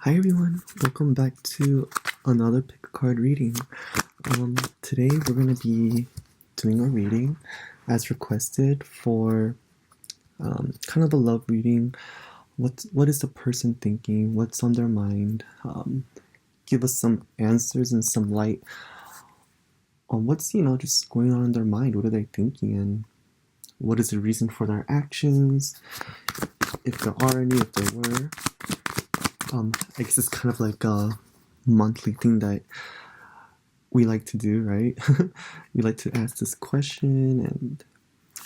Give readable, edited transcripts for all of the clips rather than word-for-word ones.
Hi everyone, welcome back to another pick a card reading. Today we're going to be doing a reading as requested for kind of a love reading. What is the person thinking? What's on their mind? Give us some answers and some light on what's just going on in their mind. What are they thinking, and what is the reason for their actions? If there are any, if there were. I guess it's kind of like a monthly thing that we like to do, right? We like to ask this question and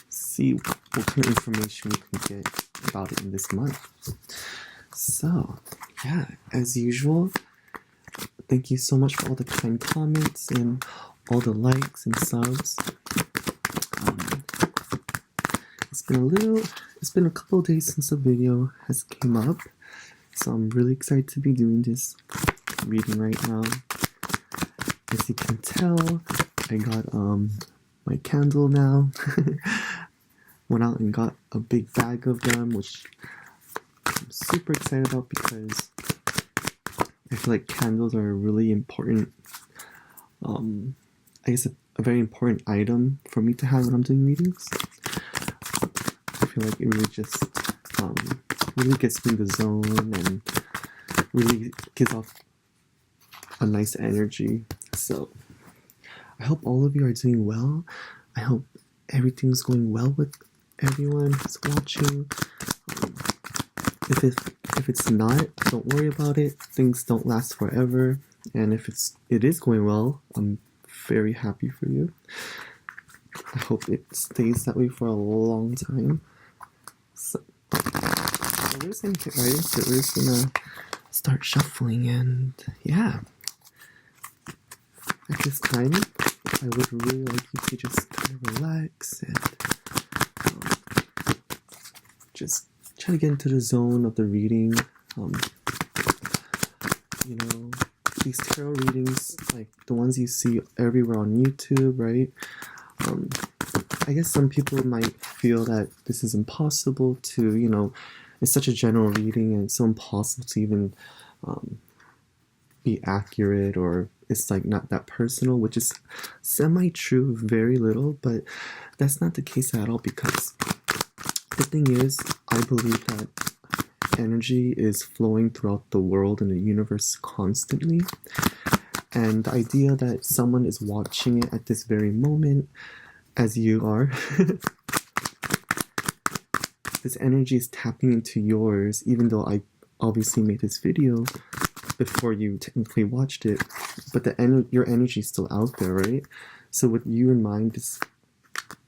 see what kind of information we can get about it in this month. So, yeah, as usual, thank you so much for all the kind comments and all the likes and subs. It's been a couple of days since the video has came up. So I'm really excited to be doing this reading right now. As you can tell, I got my candle now. Went out and got a big bag of them, which I'm super excited about because I feel like candles are a really important, I guess a very important item for me to have when I'm doing readings. I feel like it really just really gets me in the zone and really gives off a nice energy. So I hope all of you are doing well. I hope everything's going well with everyone who's watching. If it's not, don't worry about it. Things don't last forever, and if it is going well, I'm very happy for you. I hope it stays that way for a long time. So we're just gonna get right into it. We're just gonna start shuffling, and yeah. At this time, I would really like you to just kind of relax and just try to get into the zone of the reading. These tarot readings, like the ones you see everywhere on YouTube, right? I guess some people might feel that this is impossible to, it's such a general reading and it's so impossible to even be accurate, or it's like not that personal, which is semi-true, very little, but that's not the case at all, because the thing is, I believe that energy is flowing throughout the world and the universe constantly, and the idea that someone is watching it at this very moment, as you are, this energy is tapping into yours, even though I obviously made this video before you technically watched it, but your energy is still out there, right? So with you in mind, this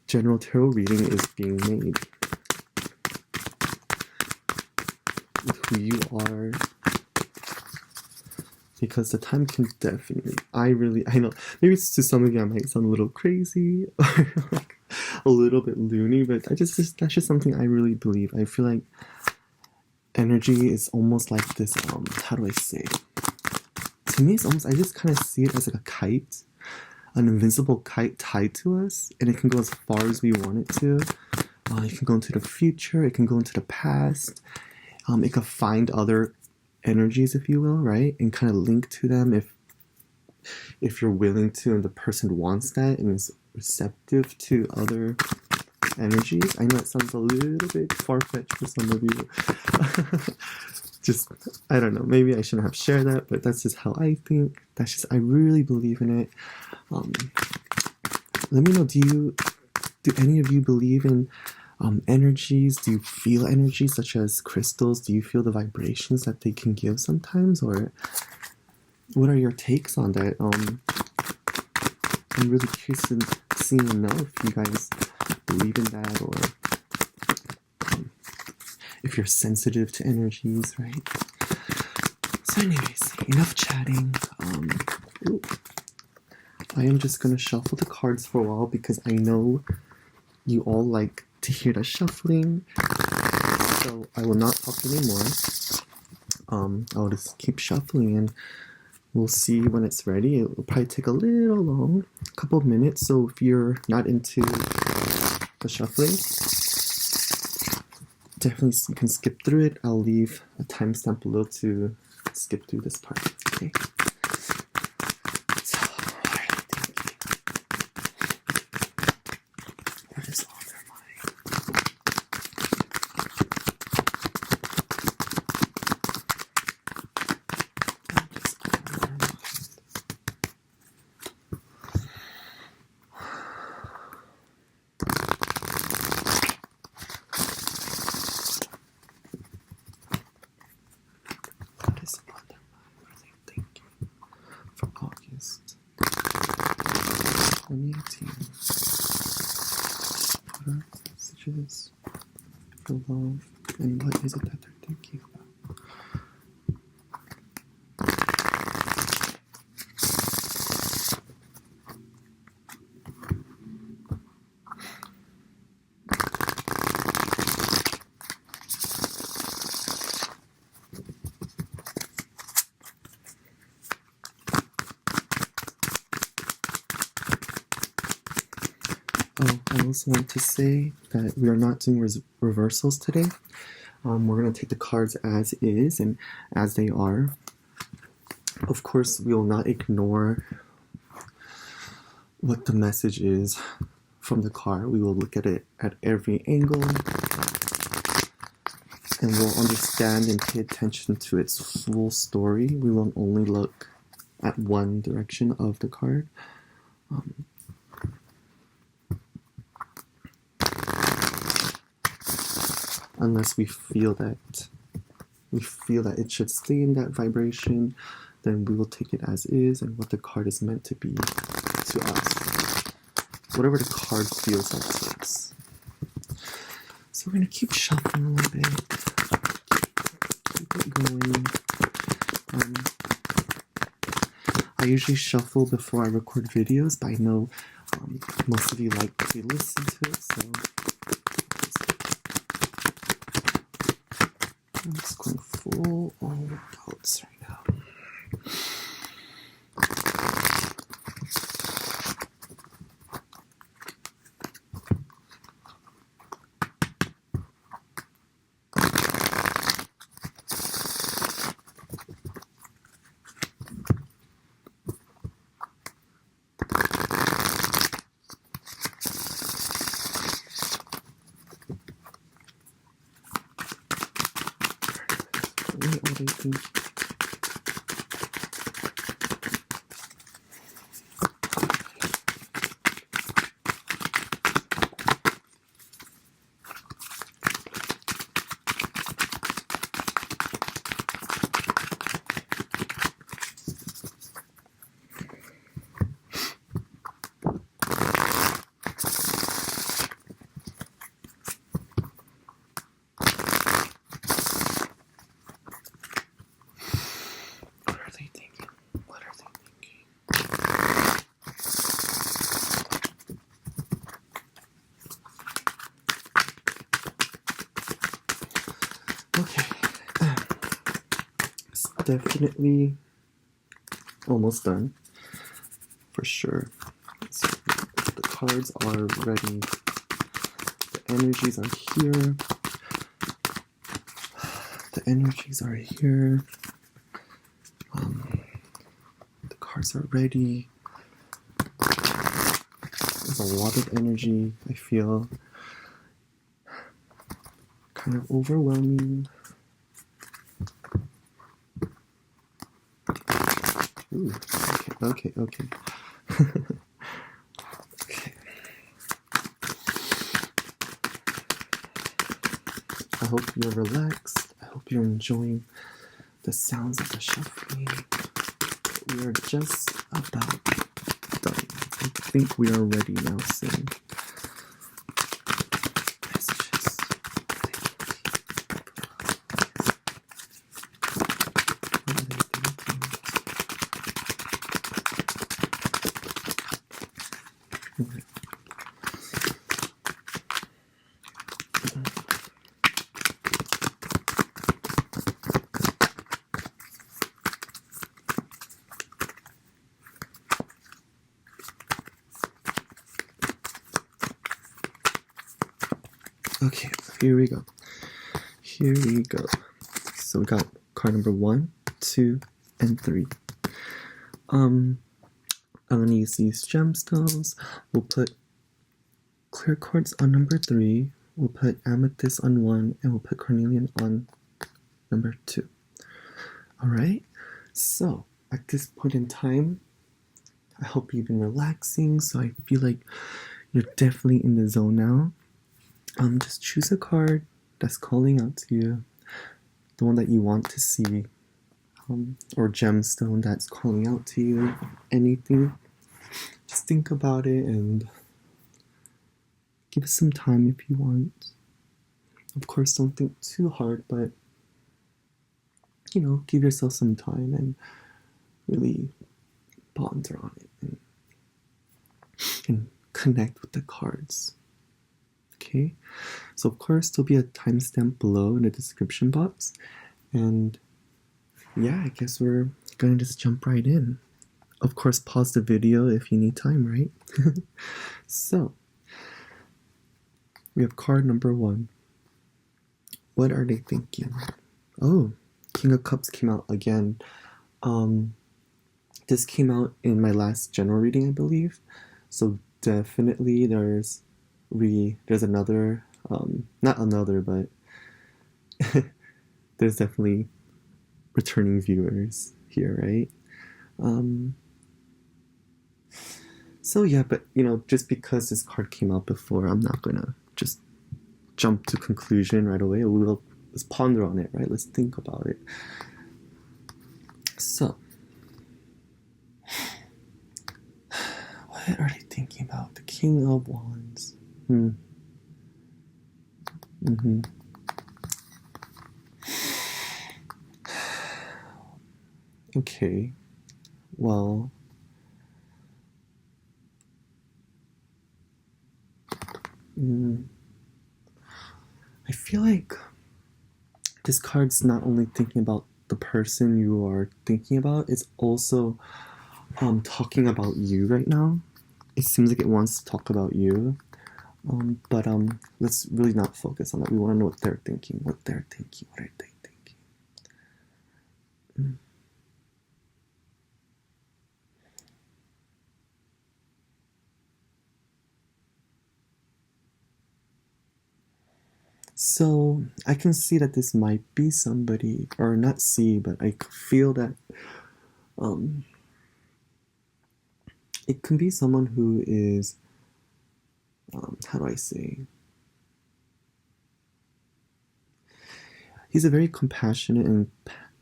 general tarot reading is being made with who you are, because the time can definitely, I know, maybe to some of you I might sound a little crazy or like a little bit loony, but that's just something I really believe. I feel like energy is almost like this, how do I say? To me, it's almost, I just kind of see it as like a kite, an invincible kite tied to us, and it can go as far as we want it to. It can go into the future, it can go into the past, it can find other energies, if you will, right? And kind of link to them if you're willing to, and the person wants that and is receptive to other energies. I know it sounds a little bit far-fetched for some of you. Just, I don't know, maybe I shouldn't have shared that, but that's just how I think. I really believe in it. Let me know, do any of you believe in energies? Do you feel energies such as crystals? Do you feel the vibrations that they can give sometimes? Or what are your takes on that? I'm really curious to see and know if you guys believe in that, or if you're sensitive to energies, right? So anyways, enough chatting. I am just gonna shuffle the cards for a while because I know you all like to hear the shuffling, so I will not talk anymore. I'll just keep shuffling and we'll see when it's ready. It will probably take a little long, a couple of minutes, so if you're not into the shuffling, definitely you can skip through it. I'll leave a timestamp below to skip through this part, okay? So, what are they thinking? What is on their mind? What is on their mind? What is on their mind? What are they thinking for August 2018? What are messages for love, and what is it that they're thinking about? Oh, I also want to say that we are not doing reversals today. We're going to take the cards as is and as they are. Of course, we will not ignore what the message is from the card. We will look at it at every angle, and we'll understand and pay attention to its full story. We won't only look at one direction of the card. Unless we feel that it should stay in that vibration, then we will take it as is and what the card is meant to be to us. Whatever the card feels like to us. So we're gonna keep shuffling a little bit. Keep it going. I usually shuffle before I record videos, but I know most of you like to listen to it, so I'm just going full on notes right now. What are they thinking? Okay, it's definitely almost done, for sure. So the cards are ready, the energies are here, the cards are ready. There's a lot of energy, I feel. Kind of overwhelming. Ooh, okay. Okay. I hope you're relaxed. I hope you're enjoying the sounds of the shuffling. We are just about done. I think we are ready now soon. Okay, here we go. So we got card number 1, 2, and 3. I'm going to use these gemstones. We'll put clear quartz on number 3. We'll put amethyst on 1, and we'll put carnelian on number 2. Alright, so at this point in time, I hope you've been relaxing, so I feel like you're definitely in the zone now. Just choose a card that's calling out to you, the one that you want to see, or gemstone that's calling out to you, anything. Just think about it and give it some time if you want. Of course, don't think too hard, but give yourself some time and really ponder on it and connect with the cards. Okay, so of course there'll be a timestamp below in the description box, and yeah, I guess we're gonna just jump right in. Of course, pause the video if you need time, right? So we have card number 1. What are they thinking? Oh, King of Cups came out again. This came out in my last general reading, I believe. So definitely there's another, not another, but there's definitely returning viewers here, right? So yeah, but just because this card came out before, I'm not gonna just jump to conclusion right away. Let's ponder on it, right? Let's think about it. So, what are they thinking about? The King of Wands. Okay, well, I feel like this card's not only thinking about the person you are thinking about, it's also talking about you right now. It seems like it wants to talk about you, but let's really not focus on that. We want to know what they're thinking. What are they thinking? So I can see that this might be somebody, or not see, but I feel that it can be someone who is, how do I say? He's a very compassionate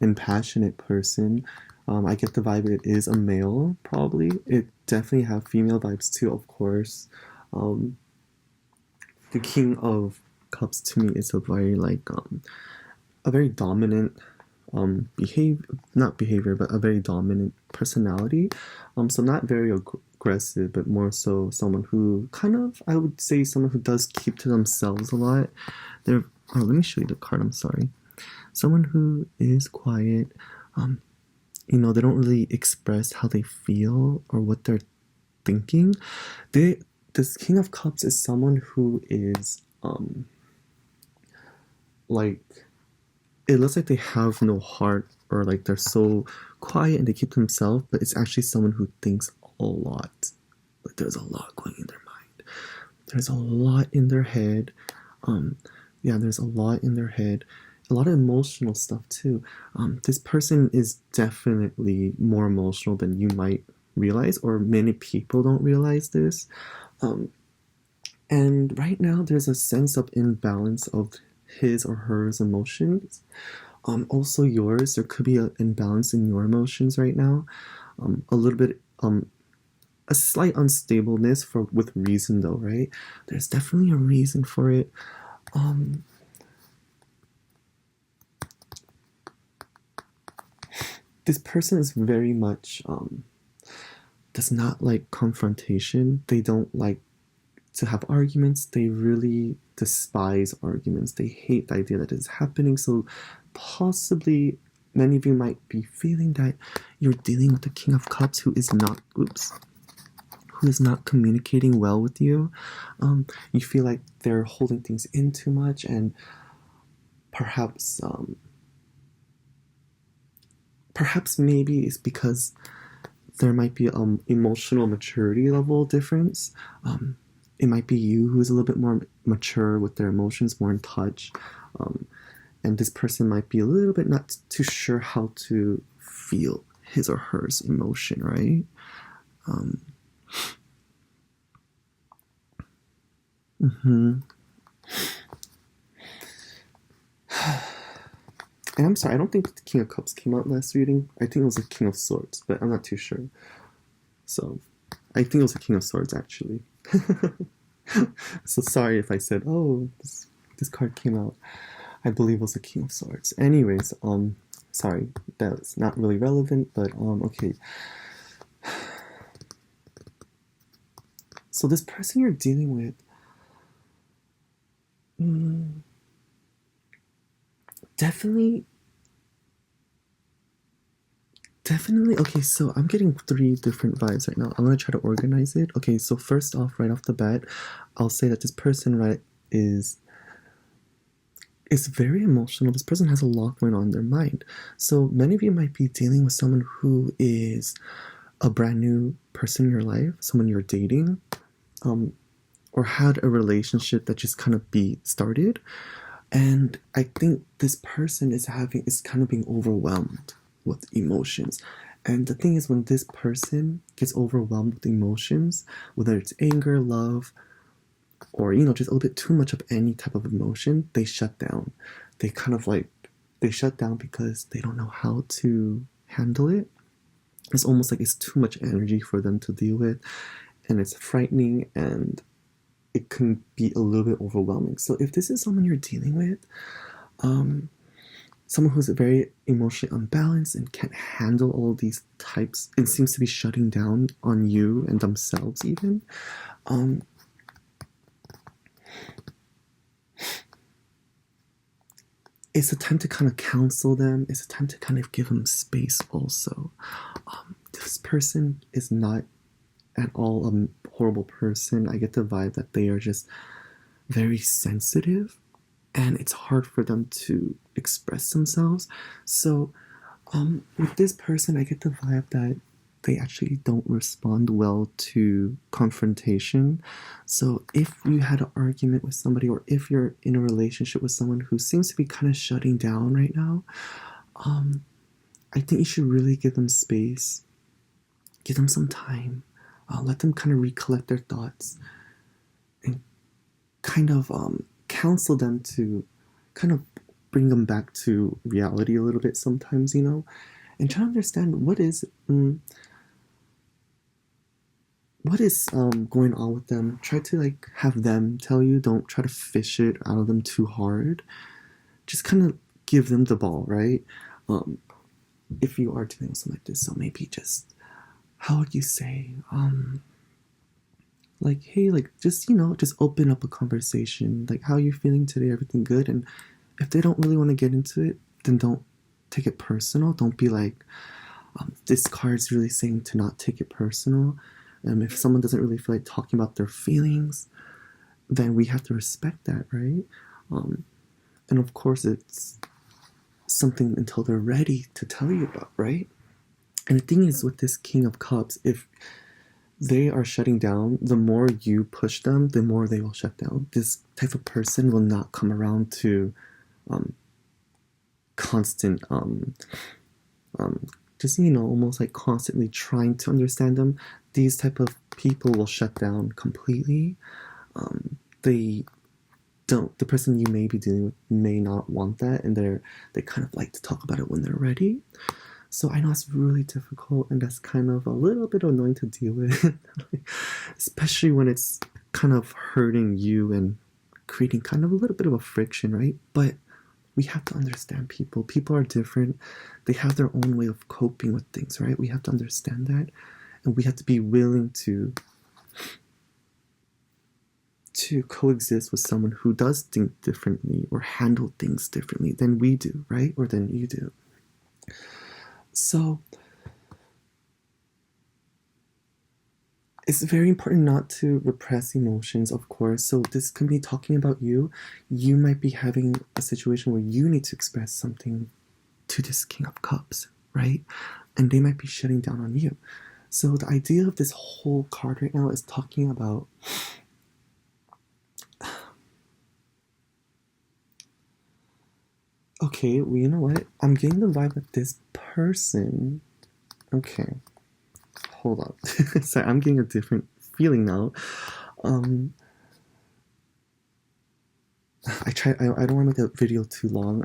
and passionate person. I get the vibe it is a male, probably. It definitely have female vibes too, of course. The King of Cups to me is a very a very dominant not behavior, but a very dominant personality. So not very aggressive, but more so someone who I would say someone who does keep to themselves a lot. Let me show you the card, I'm sorry. Someone who is quiet, they don't really express how they feel or what they're thinking. This King of Cups is someone who is it looks like they have no heart, or they're so quiet and they keep to themselves, but it's actually someone who thinks a lot. There's a lot going in their mind. There's a lot in their head. There's a lot in their head. A lot of emotional stuff too. This person is definitely more emotional than you might realize, or many people don't realize this. And right now there's a sense of imbalance of his or her emotions. Also yours, there could be an imbalance in your emotions right now. A little bit, a slight unstableness with reason though, right? There's definitely a reason for it. This person is very much, does not like confrontation. They don't like to have arguments. They really despise arguments. They hate the idea that it's happening. So possibly many of you might be feeling that you're dealing with the King of Cups who is not communicating well with you. You feel like they're holding things in too much, and perhaps perhaps maybe it's because there might be emotional maturity level difference. It might be you who's a little bit more mature with their emotions, more in touch, and this person might be a little bit not too sure how to feel his or her emotion, right? Mm-hmm. And I'm sorry, I don't think the King of Cups came out last reading. I think it was the King of Swords, but I'm not too sure. So, I think it was the King of Swords, actually. So sorry if I said, oh, this card came out. I believe it was the King of Swords. Anyways, sorry, that's not really relevant, but, okay. So this person you're dealing with, definitely, okay, so I'm getting 3 different vibes right now. I'm gonna try to organize it. Okay, so first off, right off the bat, I'll say that this person, right, is very emotional. This person has a lot going on in their mind. So many of you might be dealing with someone who is a brand new person in your life, someone you're dating, or had a relationship that just kind of started. And I think this person is kind of being overwhelmed with emotions. And the thing is, when this person gets overwhelmed with emotions, whether it's anger, love, or, just a little bit too much of any type of emotion, they shut down. They kind of they shut down because they don't know how to handle it. It's almost like it's too much energy for them to deal with, and it's frightening, and it can be a little bit overwhelming. So if this is someone you're dealing with, someone who's very emotionally unbalanced and can't handle all these types, and seems to be shutting down on you and themselves even, it's a time to kind of counsel them. It's a time to kind of give them space also. This person is not at all a horrible person. I get the vibe that they are just very sensitive, and it's hard for them to express themselves. So with this person, I get the vibe that they actually don't respond well to confrontation. So if you had an argument with somebody, or if you're in a relationship with someone who seems to be kind of shutting down right now, I think you should really give them space, give them some time, let them kind of recollect their thoughts, and kind of counsel them to kind of bring them back to reality a little bit sometimes, and try to understand what is going on with them. Try to have them tell you. Don't try to fish it out of them too hard. Just kind of give them the ball, right? If you are doing something like this, so maybe just, how would you say, hey, just open up a conversation. How are you feeling today? Everything good? And if they don't really want to get into it, then don't take it personal. Don't be this card's really saying to not take it personal. If someone doesn't really feel like talking about their feelings, then we have to respect that, right? And of course, it's something until they're ready to tell you about, right? And the thing is, with this King of Cups, if they are shutting down, the more you push them, the more they will shut down. This type of person will not come around to constant just almost constantly trying to understand them. These type of people will shut down completely. The person you may be dealing with may not want that, and they kind of like to talk about it when they're ready. So I know it's really difficult, and that's kind of a little bit annoying to deal with, especially when it's kind of hurting you and creating kind of a little bit of a friction, right? But we have to understand people. People are different. They have their own way of coping with things, right? We have to understand that, and we have to be willing to coexist with someone who does think differently or handle things differently than we do, right? Or than you do. So it's very important not to repress emotions, of course. So this can be talking about you. You might be having a situation where you need to express something to this King of Cups, right? And they might be shutting down on you. So the idea of this whole card right now is talking about okay, well, you know what? I'm getting the vibe that this person. Okay, hold on. Sorry, I'm getting a different feeling now. Um, I don't want to make the video too long.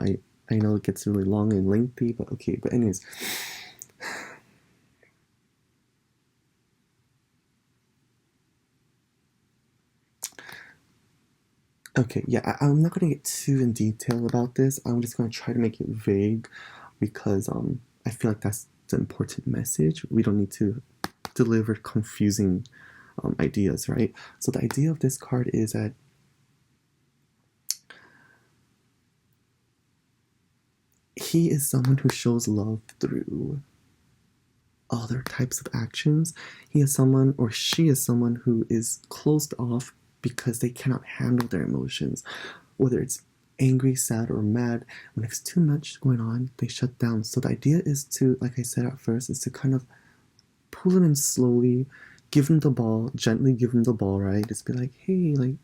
I know it gets really long and lengthy, but okay. But anyways, okay, yeah, I'm not gonna get too in detail about this. I'm just gonna try to make it vague because I feel like that's the important message. We don't need to deliver confusing ideas, right? So the idea of this card is that he is someone who shows love through other types of actions. He is someone, or she is someone who is closed off because they cannot handle their emotions, whether it's angry, sad, or mad. When there's too much going on, they shut down. So the idea is to, like I said at first, is to kind of pull them in slowly, give them the ball, gently give them the ball, right? Just be like, hey, like,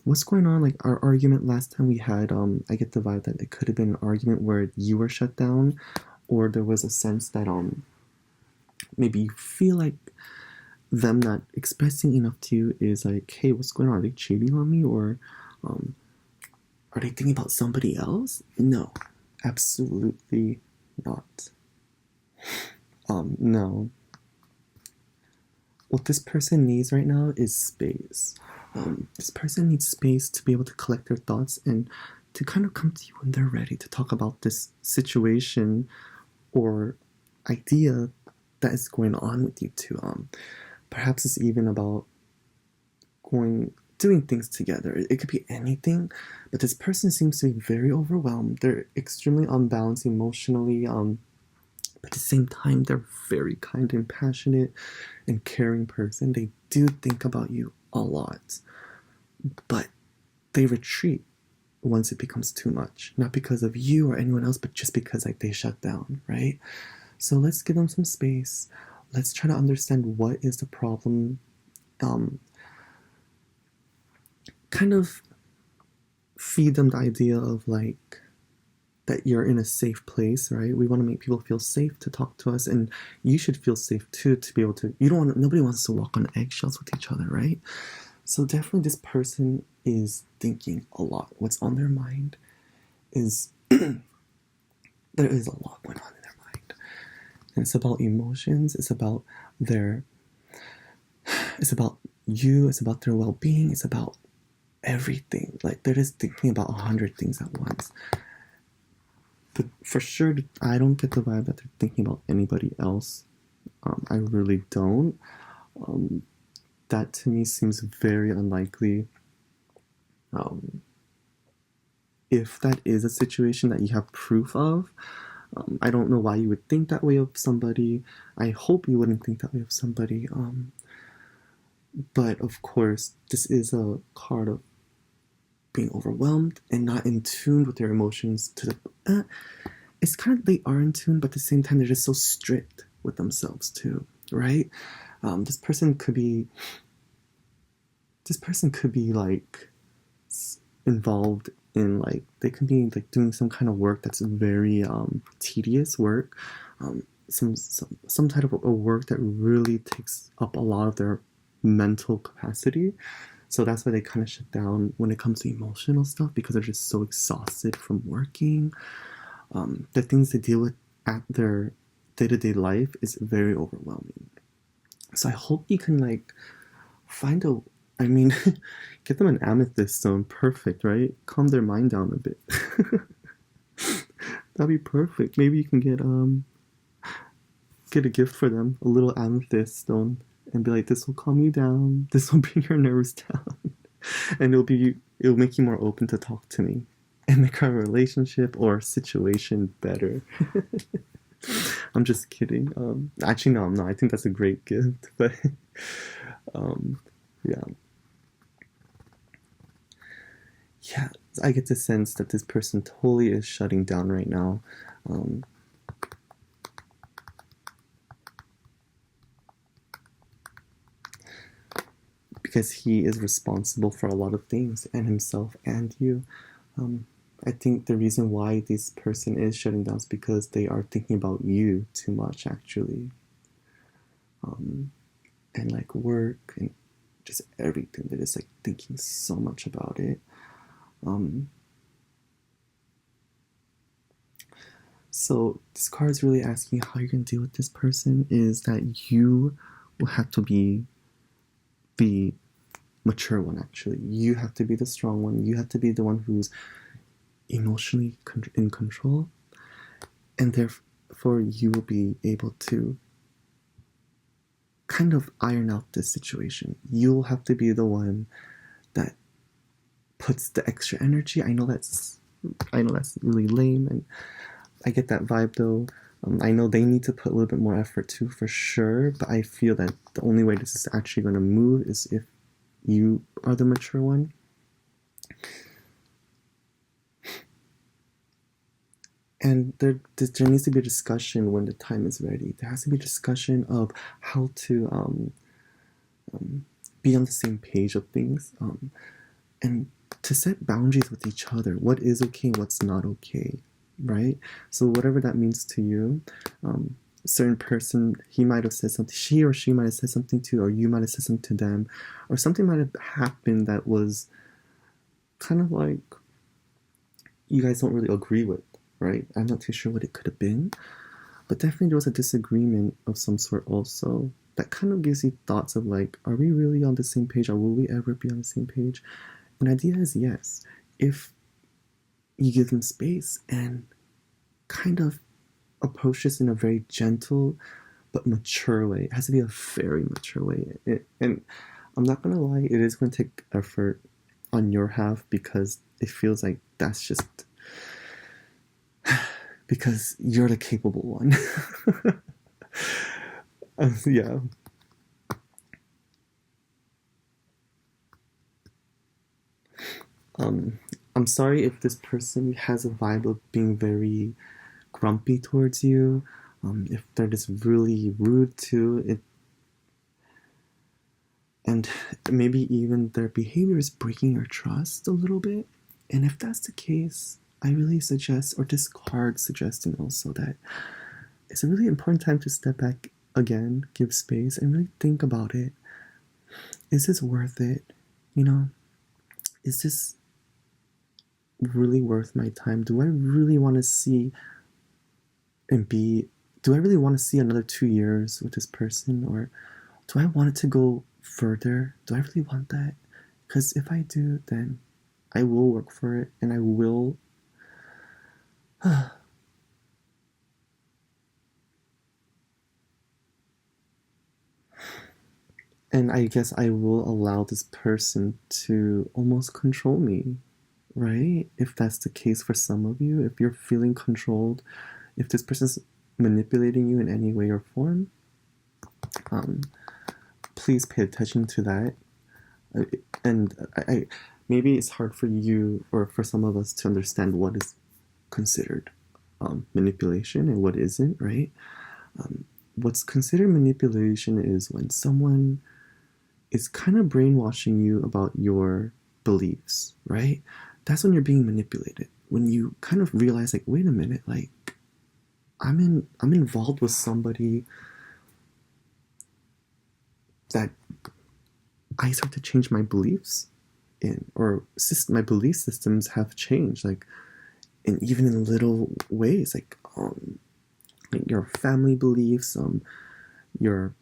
what's going on? Like our argument last time we had, I get the vibe that it could have been an argument where you were shut down, or there was a sense that maybe you feel like them not expressing enough to you is like, hey, what's going on? Are they cheating on me, or are they thinking about somebody else? No, absolutely not. No. What this person needs right now is space. This person needs space to be able to collect their thoughts and to kind of come to you when they're ready to talk about this situation or idea that is going on with you two. Perhaps it's even about doing things together. It could be anything, but this person seems to be very overwhelmed. They're extremely unbalanced emotionally. But at the same time, they're very kind and passionate and caring person. They do think about you a lot, but they retreat once it becomes too much. Not because of you or anyone else, but just because like they shut down, right? So let's give them some space. Let's try to understand what is the problem. Kind of feed them the idea of like that you're in a safe place, right? We want to make people feel safe to talk to us, and you should feel safe too to be able to. You don't want. Nobody wants to walk on eggshells with each other, right? So definitely, this person is thinking a lot. What's on their mind is there is a lot going on in their mind, and it's about emotions. It's about their. It's about you. It's about their well-being. It's about everything. Like they're just thinking about 100 things at once. But for sure, I don't get the vibe that they're thinking about anybody else. I really don't. That to me seems very unlikely. If that is a situation that you have proof of, I don't know why you would think that way of somebody. I hope you wouldn't think that way of somebody. But of course, this is a card of being overwhelmed and not in tune with their emotions to the it's kind of they are in tune, but at the same time they're just so strict with themselves too, right? This person could be like involved in like they could be like doing some kind of work that's very tedious work, some type of a work that really takes up a lot of their mental capacity. So that's why they kind of shut down when it comes to emotional stuff, because they're just so exhausted from working. The things they deal with at their day-to-day life is very overwhelming. So I hope you can like find a, I mean, get them an amethyst stone. Perfect, right? Calm their mind down a bit. That'd be perfect. Maybe you can get a gift for them, a little amethyst stone, and be like, this will calm you down. This will bring your nerves down, and it'll make you more open to talk to me and make our relationship or situation better. I'm just kidding. Actually, no, I'm not. I think that's a great gift, but yeah. Yeah, I get the sense that this person totally is shutting down right now. because he is responsible for a lot of things, and himself and you. I think the reason why this person is shutting down is because they are thinking about you too much, actually. And like work and just everything. They're just like thinking so much about it. So this card is really asking how you're gonna deal with this person is that you will have to be the mature one, actually. You have to be the strong one. You have to be the one who's emotionally in control, and therefore you will be able to kind of iron out this situation. You'll have to be the one that puts the extra energy. I know that's really lame, and I get that vibe though. I know they need to put a little bit more effort too, for sure, but I feel that the only way this is actually going to move is if you are the mature one. And there needs to be a discussion when the time is ready. There has to be a discussion of how to be on the same page of things, and to set boundaries with each other. What is okay, what's not okay, right? So whatever that means to you, a certain person, he might have said something, she or she might have said something to you, or you might have said something to them, or something might have happened that was kind of like you guys don't really agree with, right? I'm not too sure what it could have been, but definitely there was a disagreement of some sort also that kind of gives you thoughts of like, are we really on the same page, or will we ever be on the same page? And the idea is yes, if you give them space and kind of approach this in a very gentle but mature way. It has to be a very mature way. And I'm not gonna lie, it is going to take effort on your half, because it feels like that's just because you're the capable one. Yeah. I'm sorry if this person has a vibe of being very grumpy towards you. If they're just really rude to it, and maybe even their behavior is breaking your trust a little bit. And if that's the case, I really suggest, or this card suggesting also, that it's a really important time to step back again, give space, and really think about it. Is this worth it? You know, is this really worth my time? Do I really want to see and be, do I really want to see another 2 years with this person, or do I want it to go further? Do I really want that? Because if I do, then I will work for it, and I will and I guess I will allow this person to almost control me, right? If that's the case for some of you, if you're feeling controlled, if this person's manipulating you in any way or form, please pay attention to that. And I maybe it's hard for you or for some of us to understand what is considered manipulation and what isn't, right? What's considered manipulation is when someone is kind of brainwashing you about your beliefs, right? That's when you're being manipulated. When you kind of realize, like, wait a minute, like, I'm involved with somebody that I start to change my beliefs in, or my belief systems have changed, like, and even in little ways, like your family beliefs, your,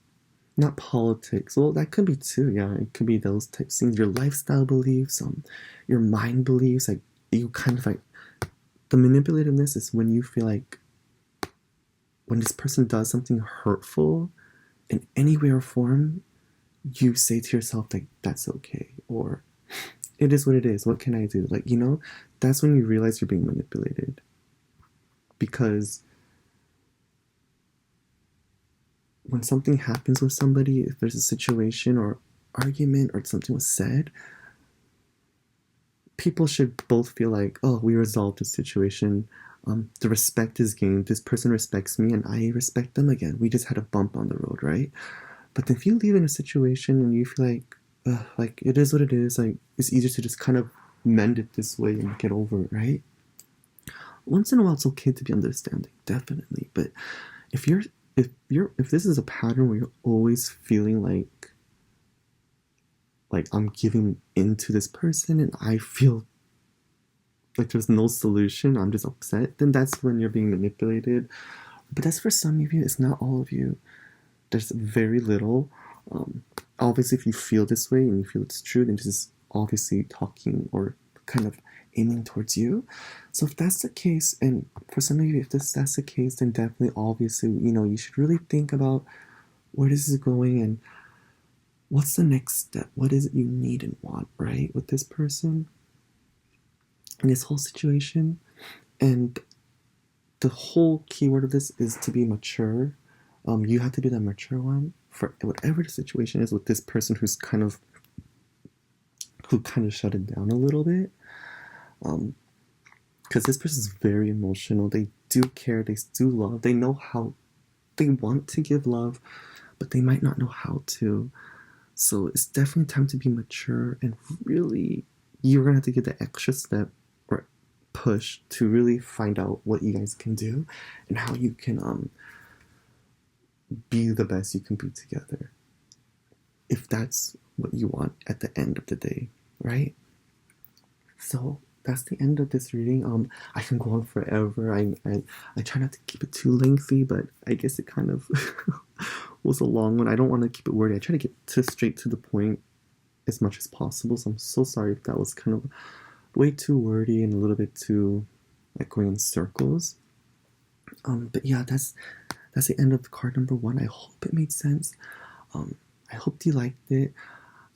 not politics, well, that could be too, yeah, it could be those types of things, your lifestyle beliefs, your mind beliefs, like, you kind of like, the manipulativeness is when you feel like when this person does something hurtful in any way or form, you say to yourself, like, that's okay, or it is what it is, what can I do? Like, you know, that's when you realize you're being manipulated. Because when something happens with somebody, if there's a situation or argument or something was said, people should both feel like, oh, we resolved the situation. The respect is gained. This person respects me and I respect them again. We just had a bump on the road, right? But if you leave in a situation and you feel like like, it is what it is. Like, it's easier to just kind of mend it this way and get over it, right? Once in a while, it's okay to be understanding, definitely. But if you're if this is a pattern where you're always feeling like I'm giving in to this person and I feel like there's no solution, I'm just upset, then that's when you're being manipulated. But that's for some of you, it's not all of you. There's very little. Um, Obviously, if you feel this way and you feel it's true, then this is obviously talking or kind of aiming towards you. So if that's the case, and for some of you, if that's the case, then definitely, obviously, you should really think about where this is going and what's the next step. What is it you need and want, right, with this person in this whole situation? And the whole keyword of this is to be mature. You have to be that mature one for whatever the situation is with this person who kind of shut it down a little bit. Because this person is very emotional. They do care. They do love. They know how. They want to give love, but they might not know how to. So it's definitely time to be mature and really, you're gonna have to get the extra step or push to really find out what you guys can do and how you can be the best you can be together. If that's what you want at the end of the day, right? So that's the end of this reading. I can go on forever. I try not to keep it too lengthy, but I guess it kind of was a long one. I don't want to keep it wordy. I try to get straight to the point as much as possible. So I'm so sorry if that was kind of way too wordy and a little bit too like going in circles. But yeah, that's the end of card number 1. I hope it made sense. I hope you liked it.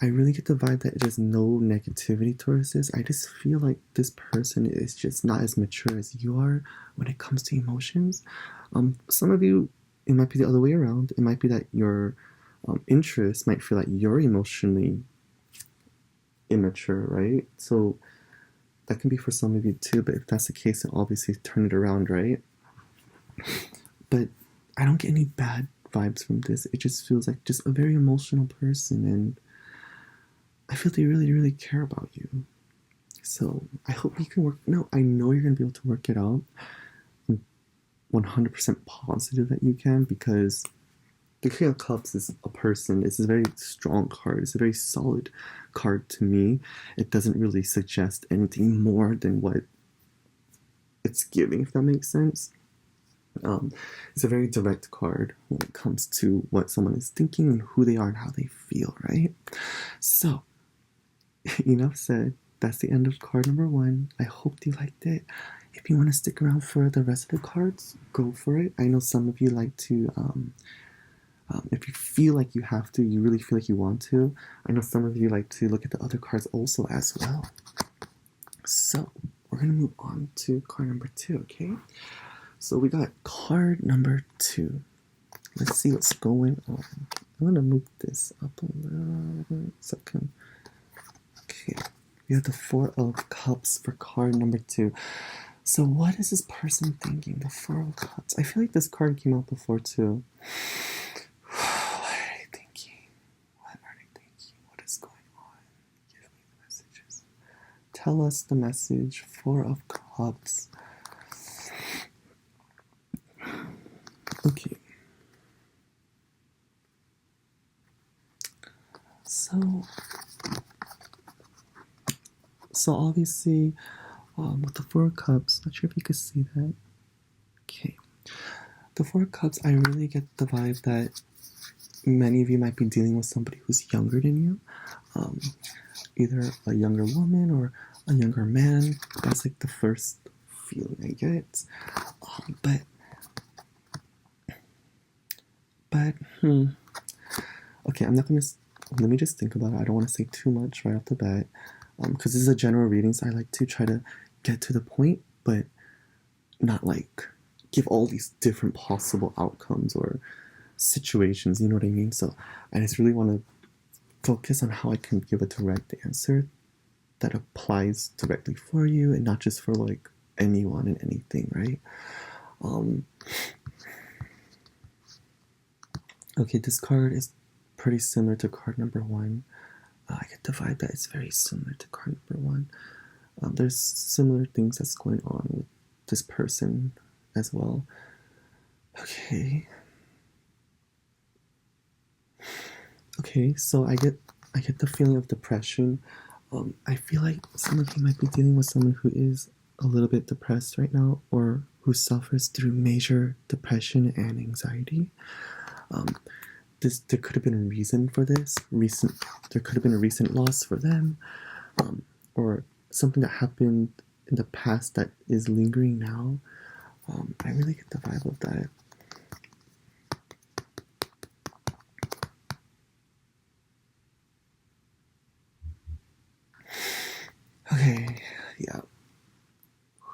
I really get the vibe that there's no negativity towards this. I just feel like this person is just not as mature as you are when it comes to emotions. Some of you, it might be the other way around. It might be that your interest might feel like you're emotionally immature, right? So that can be for some of you too, but if that's the case, then obviously turn it around, right? But I don't get any bad vibes from this. It just feels like just a very emotional person, and I feel they really, really care about you. So I hope you can work. No, I know you're going to be able to work it out. I'm 100% positive that you can, because the King of Cups is a person. It's a very strong card. It's a very solid card to me. It doesn't really suggest anything more than what it's giving, if that makes sense. It's a very direct card when it comes to what someone is thinking and who they are and how they feel, right? So, enough said. That's the end of card number 1. I hope you liked it. If you want to stick around for the rest of the cards, go for it. I know some of you like to, if you feel like you have to, you really feel like you want to. I know some of you like to look at the other cards also as well. So, we're going to move on to card number 2, okay? So we got card number 2. Let's see what's going on. I'm going to move this up a little second. Okay. We have the 4 of Cups for card number 2. So what is this person thinking? The 4 of Cups. I feel like this card came out before too. What are they thinking? What are they thinking? What is going on? Give me the messages. Tell us the message. 4 of Cups. Okay. So obviously, with the 4 of Cups, not sure if you could see that. Okay. The 4 of Cups, I really get the vibe that many of you might be dealing with somebody who's younger than you. Either a younger woman or a younger man. That's like the first feeling I get. Okay, I'm not gonna. Let me just think about it. I don't want to say too much right off the bat, because this is a general reading, so I like to try to get to the point, but not like give all these different possible outcomes or situations. You know what I mean? So I just really want to focus on how I can give a direct answer that applies directly for you and not just for like anyone and anything, right? Okay, this card is pretty similar to card number 1. I get the vibe that it's very similar to card number 1. There's similar things that's going on with this person as well. Okay. Okay, so I get the feeling of depression. I feel like some of you might be dealing with someone who is a little bit depressed right now, or who suffers through major depression and anxiety. There could have been a reason for this. There could have been a recent loss for them, or something that happened in the past that is lingering now. I really get the vibe of that. Okay, yeah.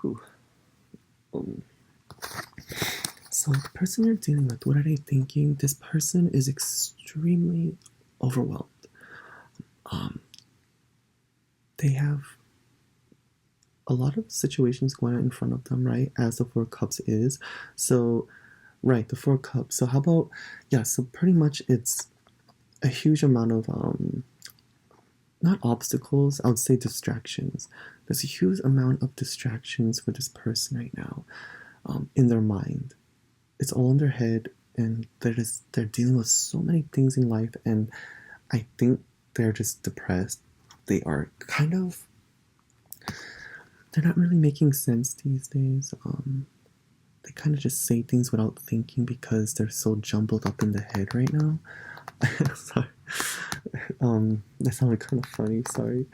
Whew. So the person you're dealing with, what are they thinking? This person is extremely overwhelmed. They have a lot of situations going on in front of them, right? As the Four Cups is. So, right, the Four Cups. So how about, yeah, so pretty much it's a huge amount of, not obstacles, I would say distractions. There's a huge amount of distractions for this person right now, in their mind. It's all in their head, and they're dealing with so many things in life, and I think they're just depressed. They are kind of, they're not really making sense these days. They kind of just say things without thinking because they're so jumbled up in the head right now. Sorry. That sounded kind of funny, sorry.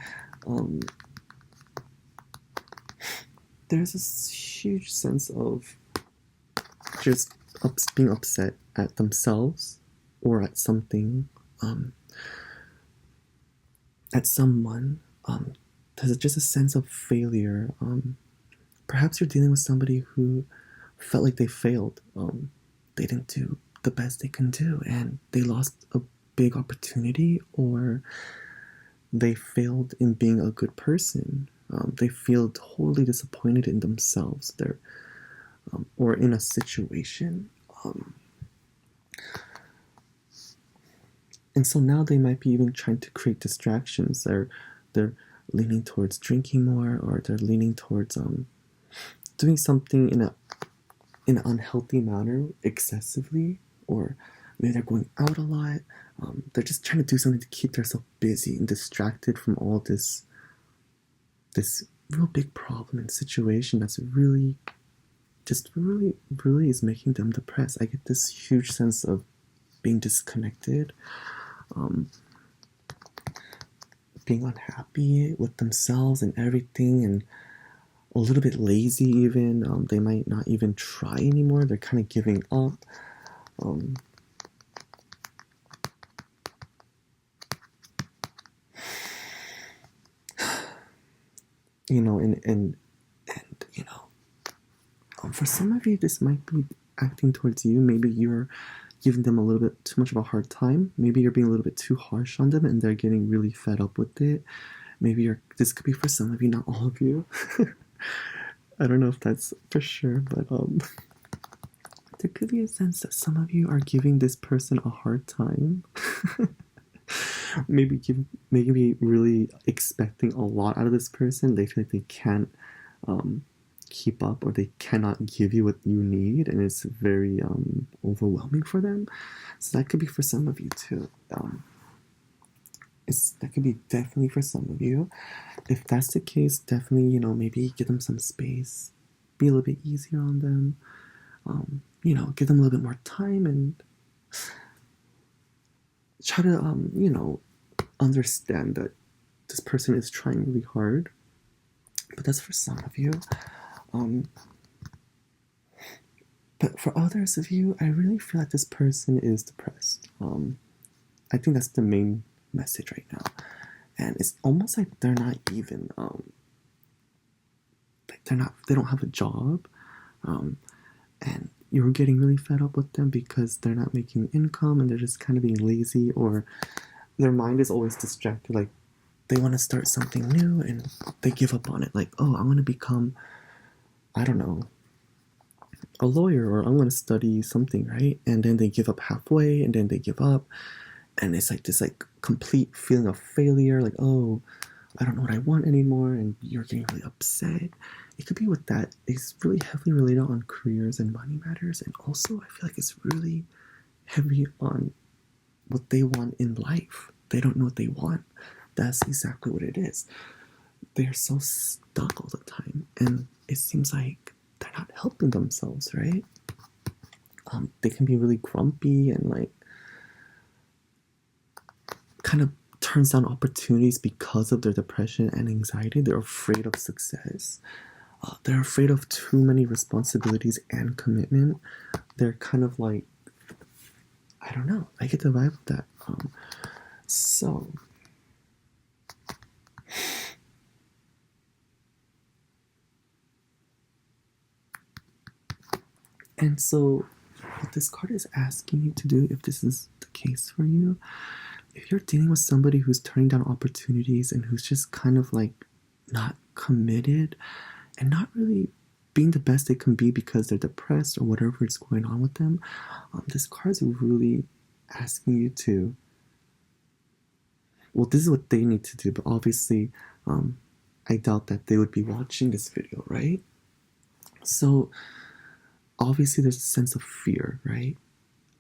There's this huge sense of just being upset at themselves or at something, at someone. There's just a sense of failure. Perhaps you're dealing with somebody who felt like they failed. They didn't do the best they can do, and they lost a big opportunity, or they failed in being a good person. They feel totally disappointed in themselves. They're or in a situation. And so now they might be even trying to create distractions. They're leaning towards drinking more, or they're leaning towards doing something in an unhealthy manner excessively, or maybe they're going out a lot. They're just trying to do something to keep themselves busy and distracted from all this real big problem and situation that's really is making them depressed. I get this huge sense of being disconnected, being unhappy with themselves and everything, and a little bit lazy even. They might not even try anymore. They're kind of giving up. You know, and you know, for some of you, this might be acting towards you. Maybe you're giving them a little bit too much of a hard time. Maybe you're being a little bit too harsh on them, and they're getting really fed up with it. Maybe this could be for some of you, not all of you. I don't know if that's for sure, but there could be a sense that some of you are giving this person a hard time. maybe really expecting a lot out of this person. They feel like they can't keep up, or they cannot give you what you need, and it's very overwhelming for them. So that could be for some of you too. That could be definitely for some of you. If that's the case, definitely, you know, maybe give them some space, be a little bit easier on them, you know, give them a little bit more time, and try to you know, understand that this person is trying really hard. But that's for some of you. But for others of you, I really feel like this person is depressed. I think that's the main message right now. And it's almost like they're not even, they don't have a job. And you're getting really fed up with them because they're not making income, and they're just kind of being lazy, or their mind is always distracted. Like, they want to start something new and they give up on it. Like, oh, I'm going to become, I don't know, a lawyer, or I'm going to study something, right? And then they give up halfway, and then they give up, and it's like this like complete feeling of failure, like, oh, I don't know what I want anymore, and you're getting really upset. It could be with that. It's really heavily related on careers and money matters, and also I feel like it's really heavy on what they want in life. They don't know what they want. That's exactly what it is. They're so stuck all the time, and it seems like they're not helping themselves, right? They can be really grumpy and like kind of turns down opportunities because of their depression and anxiety. They're afraid of success. They're afraid of too many responsibilities and commitment. They're kind of like, I don't know. I get the vibe of that. So, and so, what this card is asking you to do, if this is the case for you, if you're dealing with somebody who's turning down opportunities and who's just kind of like not committed and not really being the best they can be because they're depressed or whatever is going on with them, this card is really asking you to, well, this is what they need to do, but obviously I doubt that they would be watching this video, right? So obviously there's a sense of fear, right?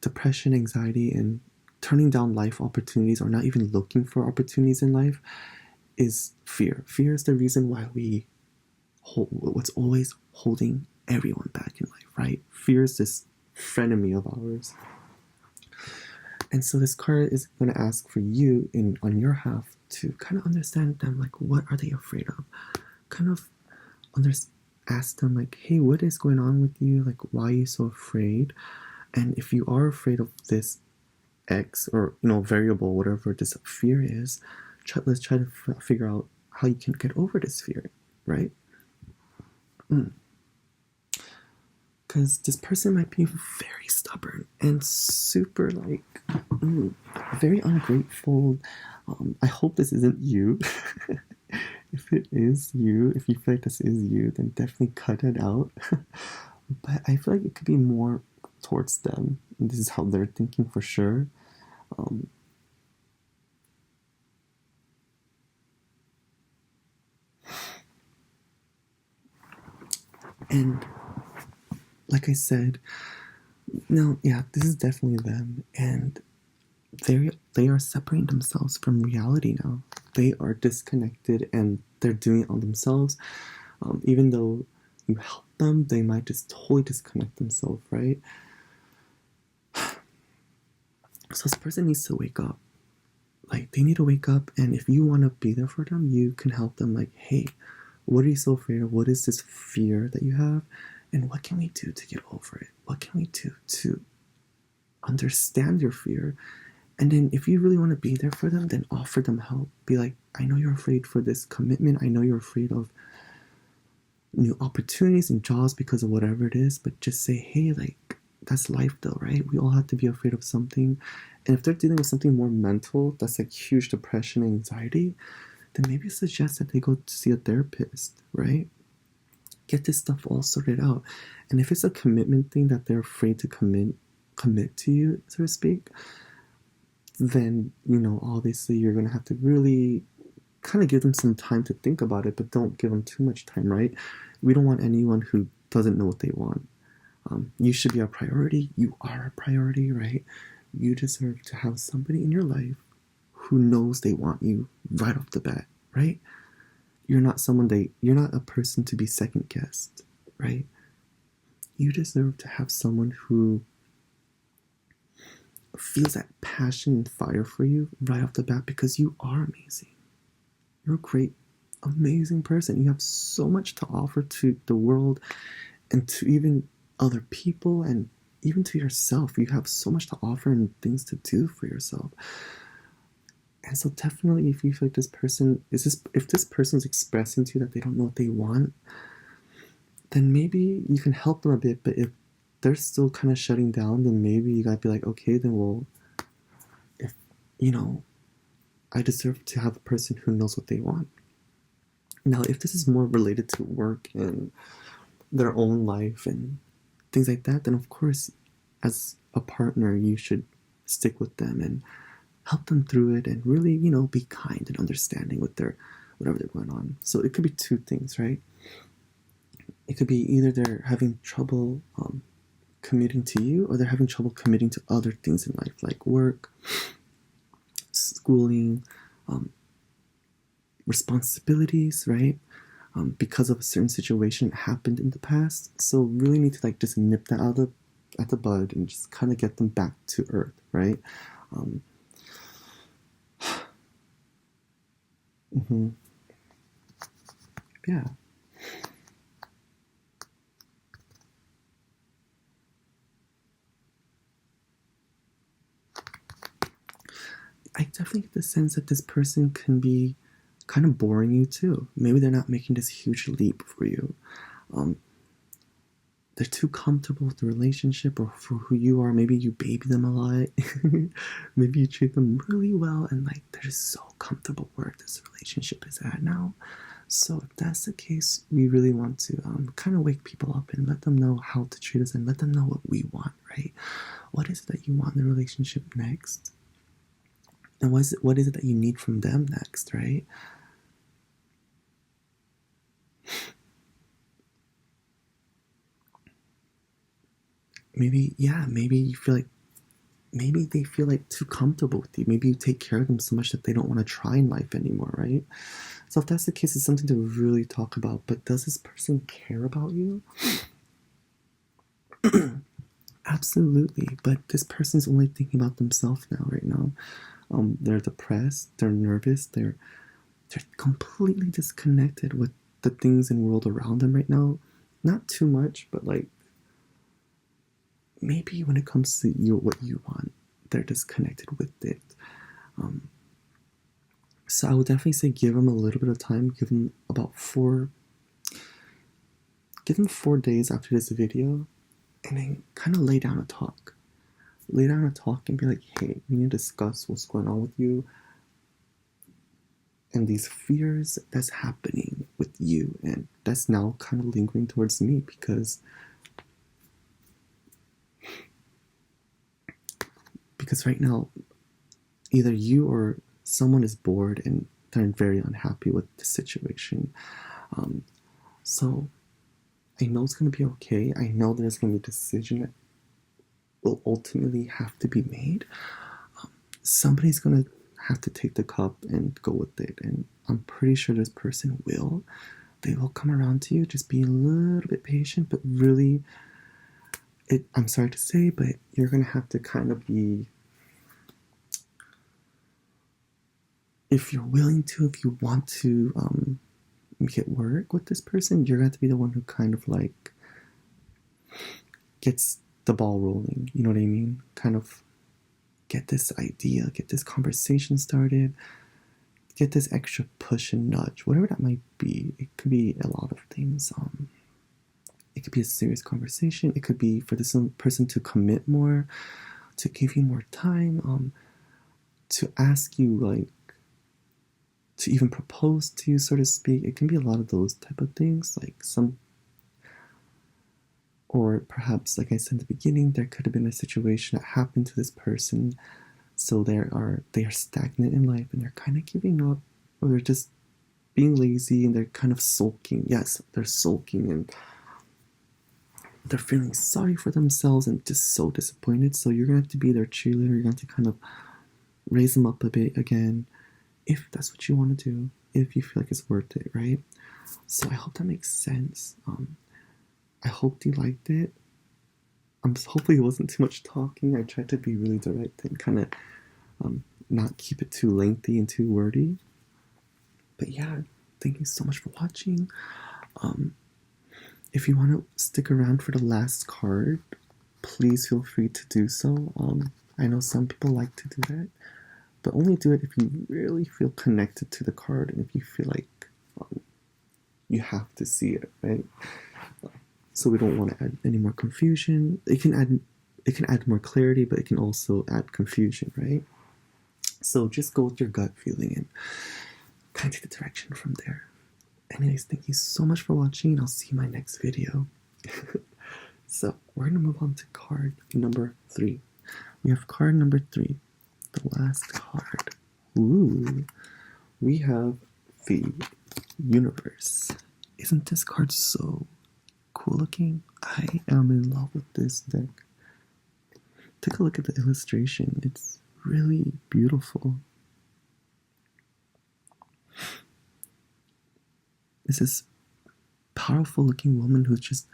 Depression, anxiety, and turning down life opportunities or not even looking for opportunities in life is fear. Fear is the reason why we what's always holding everyone back in life, right? Fear is this frenemy of ours. And so this card is going to ask for you on your half to kind of understand them, like, what are they afraid of? Kind of ask them, like, hey, what is going on with you? Like, why are you so afraid? And if you are afraid of this X or, variable, whatever this fear is, let's try to figure out how you can get over this fear, right? Because this person might be very stubborn and super like very ungrateful. I hope this isn't you. If it is you, if you feel like this is you, then definitely cut it out. But I feel like it could be more towards them. And this is how they're thinking for sure. And like I said, no, yeah, this is definitely them. And they are separating themselves from reality now. They are disconnected and they're doing it on themselves. Even though you help them, they might just totally disconnect themselves, right? So this person needs to wake up. Like, they need to wake up, and if you want to be there for them, you can help them. Like, hey, what are you so afraid of? What is this fear that you have? And what can we do to get over it? What can we do to understand your fear? And then if you really want to be there for them, then offer them help. Be like, I know you're afraid for this commitment. I know you're afraid of new opportunities and jobs because of whatever it is, but just say, hey, like, that's life though, right? We all have to be afraid of something. And if they're dealing with something more mental, that's like huge depression and anxiety, then maybe suggest that they go to see a therapist, right? Get this stuff all sorted out. And if it's a commitment thing that they're afraid to commit to you, so to speak, then, obviously you're going to have to really kind of give them some time to think about it, but don't give them too much time, right? We don't want anyone who doesn't know what they want. You should be a priority. You are a priority, right? You deserve to have somebody in your life who knows they want you right off the bat, right? You're not a person to be second guessed, right? You deserve to have someone who feels that passion and fire for you right off the bat, because you are amazing. You're a great, amazing person. You have so much to offer to the world and to even other people and even to yourself. You have so much to offer and things to do for yourself. And so definitely, if you feel like if this person is expressing to you that they don't know what they want, then maybe you can help them a bit. But if they're still kind of shutting down, then maybe you gotta be like, okay, then well, if I deserve to have a person who knows what they want. Now, if this is more related to work and their own life and things like that, then of course, as a partner, you should stick with them and help them through it and really, be kind and understanding with their whatever they're going on. So it could be two things, right? It could be either they're having trouble committing to you, or they're having trouble committing to other things in life, like work, schooling, responsibilities, right? Because of a certain situation that happened in the past. So really need to just nip that out at the bud and just kind of get them back to earth, right? Yeah. I definitely get the sense that this person can be kind of boring you too. Maybe they're not making this huge leap for you. They're too comfortable with the relationship or for who you are. Maybe you baby them a lot. Maybe you treat them really well and they're just so comfortable where this relationship is at now. So if that's the case, we really want to kind of wake people up and let them know how to treat us and let them know what we want, right? What is it that you want in the relationship next? And what is it that you need from them next, right? Maybe you feel like, maybe they feel too comfortable with you. Maybe you take care of them so much that they don't want to try in life anymore, right? So if that's the case, it's something to really talk about. But does this person care about you? Absolutely. But this person's only thinking about themselves right now. They're depressed, they're nervous, they're completely disconnected with the things in the world around them right now. Not too much, but maybe when it comes to what you want, they're disconnected with it. So I would definitely say give them a little bit of time. Give them 4 days after this video, and then kind of lay down a talk. Lay down a talk and be like, hey, we need to discuss what's going on with you and these fears that's happening with you, and that's now kind of lingering towards me because right now either you or someone is bored and they're very unhappy with the situation. So I know it's going to be okay. I know there's going to be a decision that will ultimately have to be made. Somebody's going to have to take the cup and go with it, and I'm pretty sure this person will. They will come around to you. Just be a little bit patient, but really, I'm sorry to say, but you're going to have to kind of be, if you're willing to, if you want to make it work with this person, you're going to have to be the one who kind of gets the ball rolling. You know what I mean? Kind of get this idea, get this conversation started, get this extra push and nudge, whatever that might be. It could be a lot of things. It could be a serious conversation. It could be for this person to commit more, to give you more time, to ask you to even propose to you, so to speak. It can be a lot of those type of things, or perhaps, like I said in the beginning, there could have been a situation that happened to this person, so they are stagnant in life and they're kind of giving up, or they're just being lazy and they're kind of sulking. Yes, they're sulking and they're feeling sorry for themselves and just so disappointed. So you're gonna have to be their cheerleader. You're gonna have to kind of raise them up a bit again, if that's what you want to do, if you feel like it's worth it, right? So I hope that makes sense. I hope you liked it. Hopefully it wasn't too much talking. I tried to be really direct and kind of not keep it too lengthy and too wordy. But yeah, thank you so much for watching. If you want to stick around for the last card, please feel free to do so. I know some people like to do that, but only do it if you really feel connected to the card and if you feel like you have to see it, right? So we don't want to add any more confusion. It can add more clarity, but it can also add confusion, right? So just go with your gut feeling and kind of take the direction from there. Anyways, thank you so much for watching, and I'll see you in my next video. So we're going to move on to card number 3. We have card number 3. the last card. Ooh, we have the universe. Isn't this card so cool looking? I am in love with this deck. Take a look at the illustration. It's really beautiful. It's this powerful looking woman who's just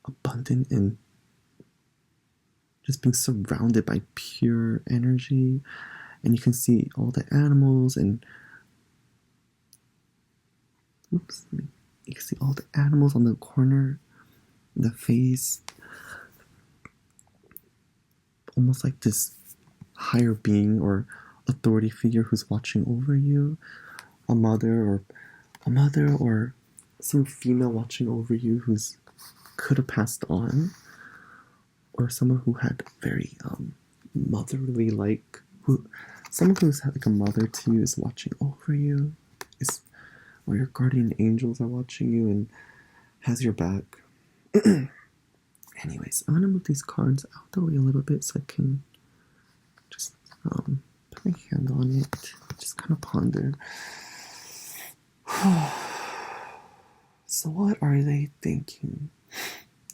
abundant and just being surrounded by pure energy. And you can see all the animals and you can see all the animals on the corner, the face, almost like this higher being or authority figure who's watching over you, a mother or some female watching over you who's could have passed on, or someone who had very motherly someone who's had like a mother to you is watching over you, or your guardian angels are watching you and has your back. Anyways, I'm gonna move these cards out the way a little bit so I can just put my hand on it, just kind of ponder. So what are they thinking?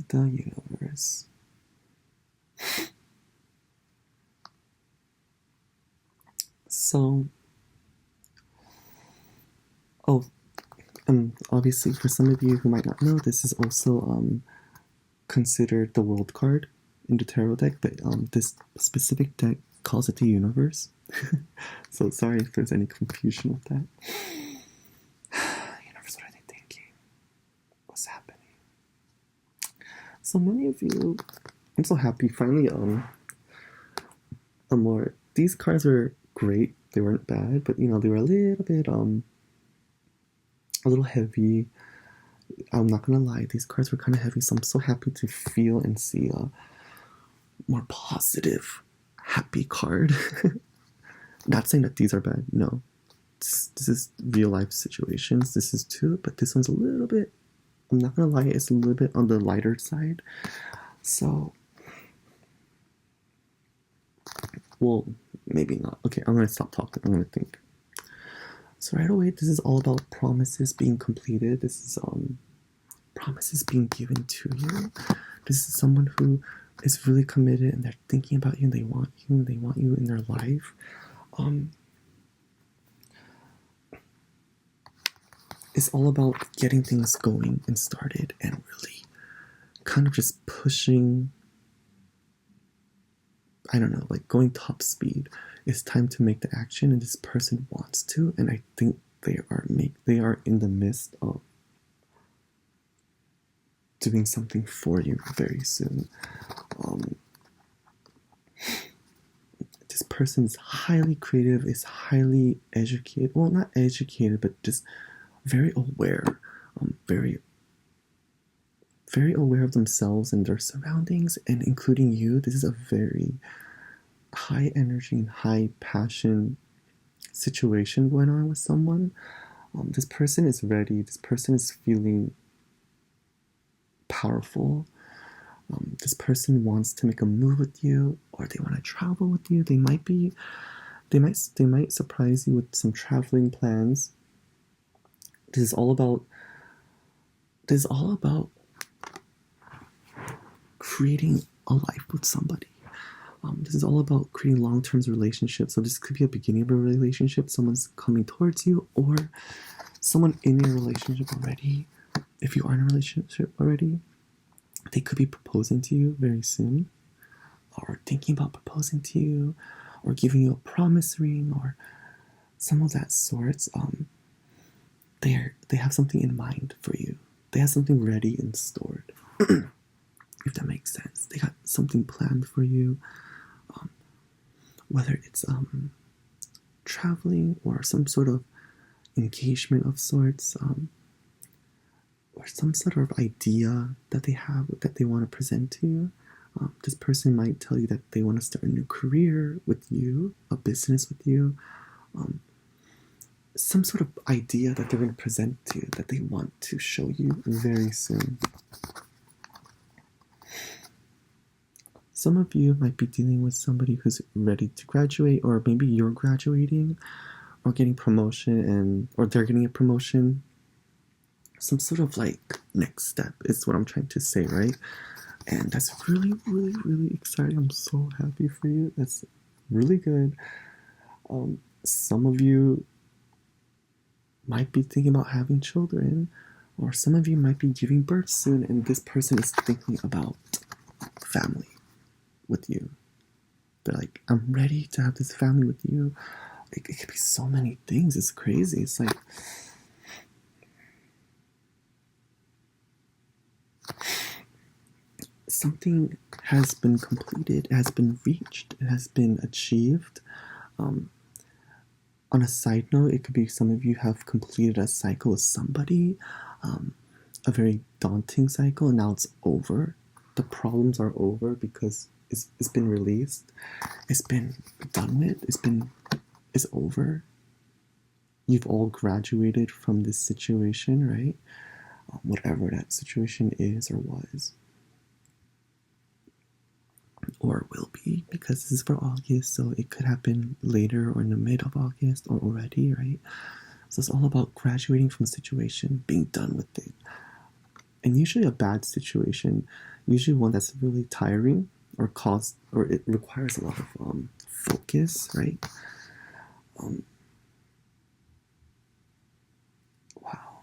The universe. So, obviously for some of you who might not know, this is also considered the world card in the tarot deck, but this specific deck calls it the universe. So sorry if there's any confusion with that. Universe, what are they thinking? What's happening? So many of you, I'm so happy finally these cards are great. They weren't bad, but they were a little bit a little heavy. I'm not gonna lie, these cards were kind of heavy, so I'm so happy to feel and see a more positive, happy card. Not saying that these are bad, no. This is real life situations. This is too, but this one's a little bit, I'm not gonna lie, it's a little bit on the lighter side. So, well, maybe not. Okay, I'm gonna stop talking. I'm gonna think. So right away, this is all about promises being completed. This is promises being given to you. This is someone who is really committed and they're thinking about you and they want you in their life. It's all about getting things going and started and really kind of just pushing, I don't know, like going top speed. It's time to make the action, and this person wants to, and I think they are in the midst of doing something for you very soon. This person is highly creative, is highly educated. Well, not educated, but just very aware. Very aware of themselves and their surroundings, and including you. This is a very high energy and high passion situation going on with someone. This person is ready. This person is feeling powerful. This person wants to make a move with you, or they want to travel with you. They might surprise you with some traveling plans. This is all about creating a life with somebody. This is all about creating long-term relationships. So this could be a beginning of a relationship. Someone's coming towards you, or someone in your relationship already. If you are in a relationship already, they could be proposing to you very soon, or thinking about proposing to you, or giving you a promise ring, or some of that sorts. They have something in mind for you. They have something ready and stored. If that makes sense. They got something planned for you. Whether it's traveling or some sort of engagement of sorts, or some sort of idea that they have that they want to present to you. This person might tell you that they want to start a new career with you, a business with you, some sort of idea that they're going to present to you that they want to show you very soon. some of you might be dealing with somebody who's ready to graduate, or maybe you're graduating or getting promotion, or they're getting a promotion. Some sort of like next step is what I'm trying to say, right? And that's really, really, really exciting. I'm so happy for you. That's really good. Some of you might be thinking about having children, or some of you might be giving birth soon, and this person is thinking about family with you. They're like, I'm ready to have this family with you. It could be so many things. It's crazy. It's like, something has been completed, it has been reached, it has been achieved. On a side note, it could be some of you have completed a cycle with somebody, a very daunting cycle, and now it's over. The problems are over because it's been released, it's been done with, it's over. You've all graduated from this situation, right? Whatever that situation is or was, or will be, because this is for August, so it could happen later or in the mid of August or already, right? So it's all about graduating from a situation, being done with it. And usually a bad situation, usually one that's really tiring, or it requires a lot of focus, right? Wow.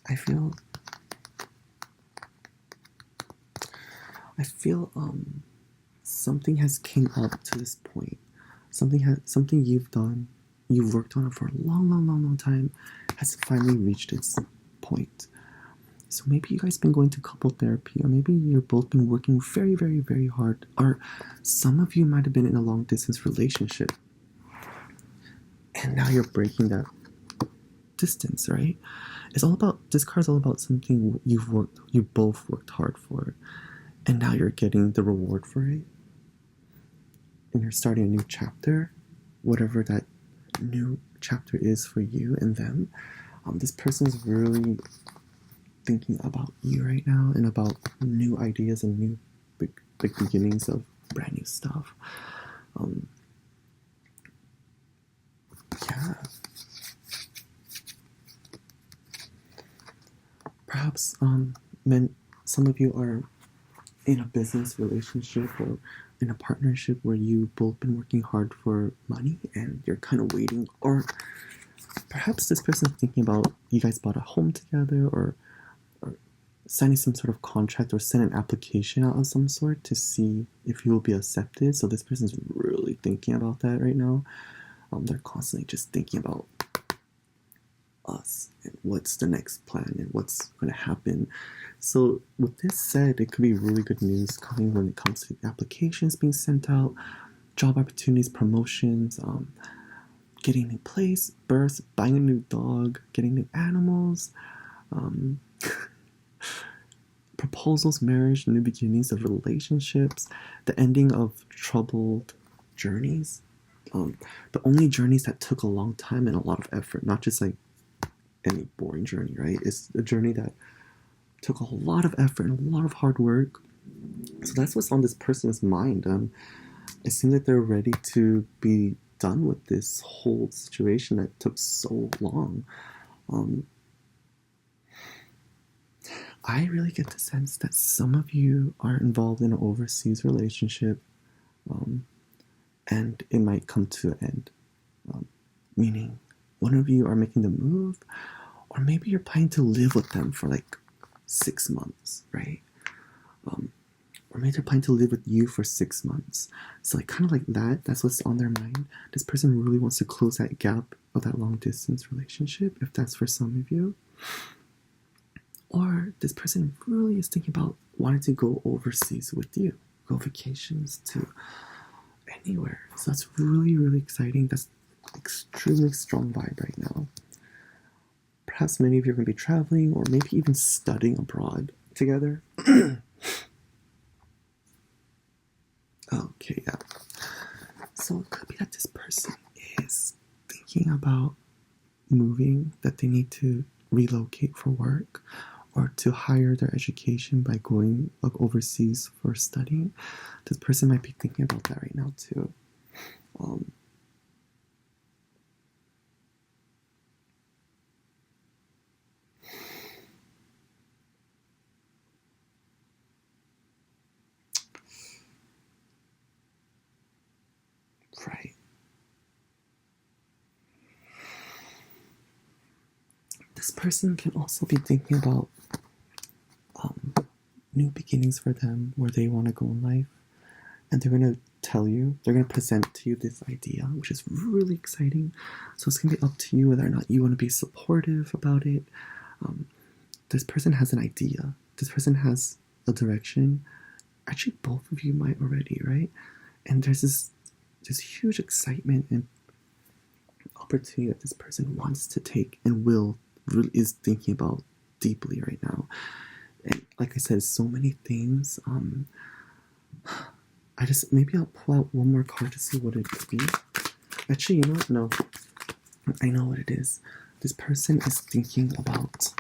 I feel something has came up to this point. Something you've worked on it for a long time, has finally reached its point. So maybe you guys been going to couple therapy, or maybe you've both been working very, very, very hard, or some of you might have been in a long distance relationship, and now you're breaking that distance, right? This card's all about something you both worked hard for, and now you're getting the reward for it, and you're starting a new chapter, whatever that new chapter is for you and them. This person's really thinking about you right now, and about new ideas and new big beginnings of brand new stuff. Yeah. Perhaps some of you are in a business relationship or in a partnership where you both been working hard for money and you're kind of waiting, or perhaps this person's thinking about you guys bought a home together, or signing some sort of contract, or send an application out of some sort to see if you will be accepted. So this person's really thinking about that right now. They're constantly just thinking about us and what's the next plan and what's going to happen. So with this said, it could be really good news coming when it comes to applications being sent out, job opportunities, promotions, getting a new place, births, buying a new dog, getting new animals, proposals, marriage, new beginnings of relationships, the ending of troubled journeys, the only journeys that took a long time and a lot of effort, not just like any boring journey, right? It's a journey that took a lot of effort and a lot of hard work. So that's what's on this person's mind. It seems like they're ready to be done with this whole situation that took so long. I really get the sense that some of you are involved in an overseas relationship, and it might come to an end. Meaning, one of you are making the move, or maybe you're planning to live with them for like 6 months, right? Or maybe they're planning to live with you for 6 months. So like kind of like that, that's what's on their mind. This person really wants to close that gap of that long distance relationship, if that's for some of you. Or this person really is thinking about wanting to go overseas with you, go vacations to anywhere. So that's really, really exciting. That's extremely strong vibe right now. Perhaps many of you are going to be traveling, or maybe even studying abroad together. Okay, yeah. So it could be that this person is thinking about moving, that they need to relocate for work, or to higher their education by going like overseas for studying. This person might be thinking about that right now too. Right. This person can also be thinking about new beginnings for them, where they want to go in life, and they're going to tell you, they're going to present to you this idea, which is really exciting. So it's going to be up to you whether or not you want to be supportive about it. This person has an idea. This person has a direction. Actually, both of you might already, right? And there's this huge excitement and opportunity that this person wants to take and really is thinking about deeply right now. And like I said, so many things. Maybe I'll pull out one more card to see what it could be. Actually, you know what? No. I know what it is. This person is thinking about...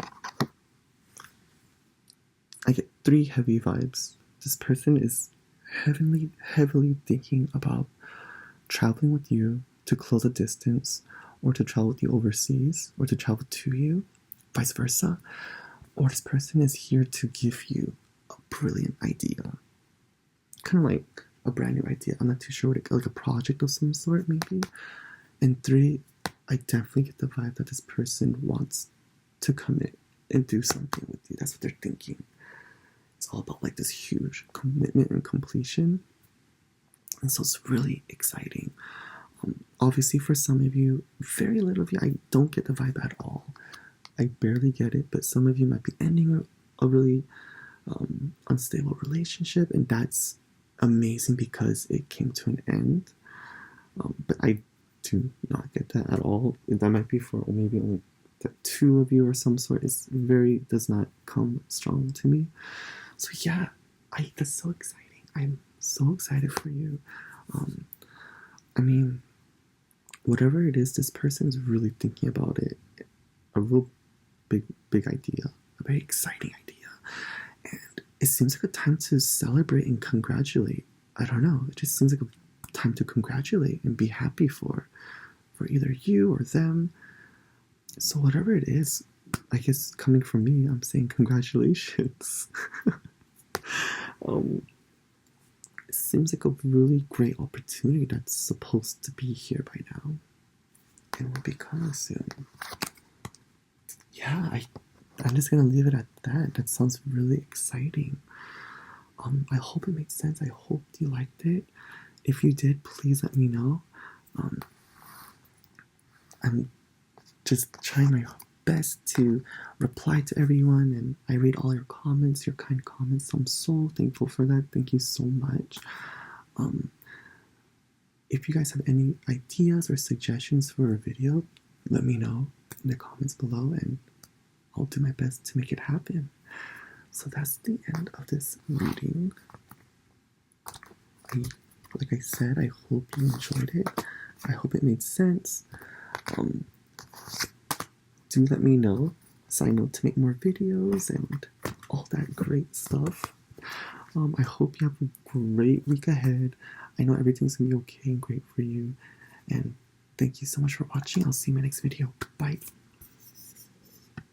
I get 3 heavy vibes. This person is heavily thinking about traveling with you to close a distance, or to travel with you overseas, or to travel to you, vice versa. Or this person is here to give you a brilliant idea. Kind of like a brand new idea. I'm not too sure like a project of some sort, maybe. And 3, I definitely get the vibe that this person wants to commit and do something with you. That's what they're thinking. It's all about like this huge commitment and completion. And so it's really exciting. Obviously, for some of you, very little of you, I don't get the vibe at all. I barely get it, but some of you might be ending a really unstable relationship, and that's amazing because it came to an end. But I do not get that at all. That might be for maybe only the 2 of you or some sort. Does not come strong to me. So yeah, that's so exciting. I'm so excited for you. I mean, whatever it is, this person is really thinking about it. A real big idea, a very exciting idea. And it seems like a time to celebrate and congratulate. I don't know, it just seems like a time to congratulate and be happy for either you or them. So whatever it is, I guess coming from me, I'm saying congratulations. It seems like a really great opportunity that's supposed to be here by now and will be coming soon. Yeah, I'm just gonna leave it at that. That sounds really exciting. I hope it made sense. I hope you liked it. If you did, please let me know. I'm just trying my best to reply to everyone, and I read all your comments, your kind comments. So I'm so thankful for that. Thank you so much. If you guys have any ideas or suggestions for a video, let me know in the comments below, and I'll do my best to make it happen. So that's the end of this reading. Like I said, I hope you enjoyed it. I hope it made sense. Do let me know, so I know to make more videos and all that great stuff. I hope you have a great week ahead. I know everything's gonna be okay and great for you. And thank you so much for watching. I'll see you in my next video. Bye.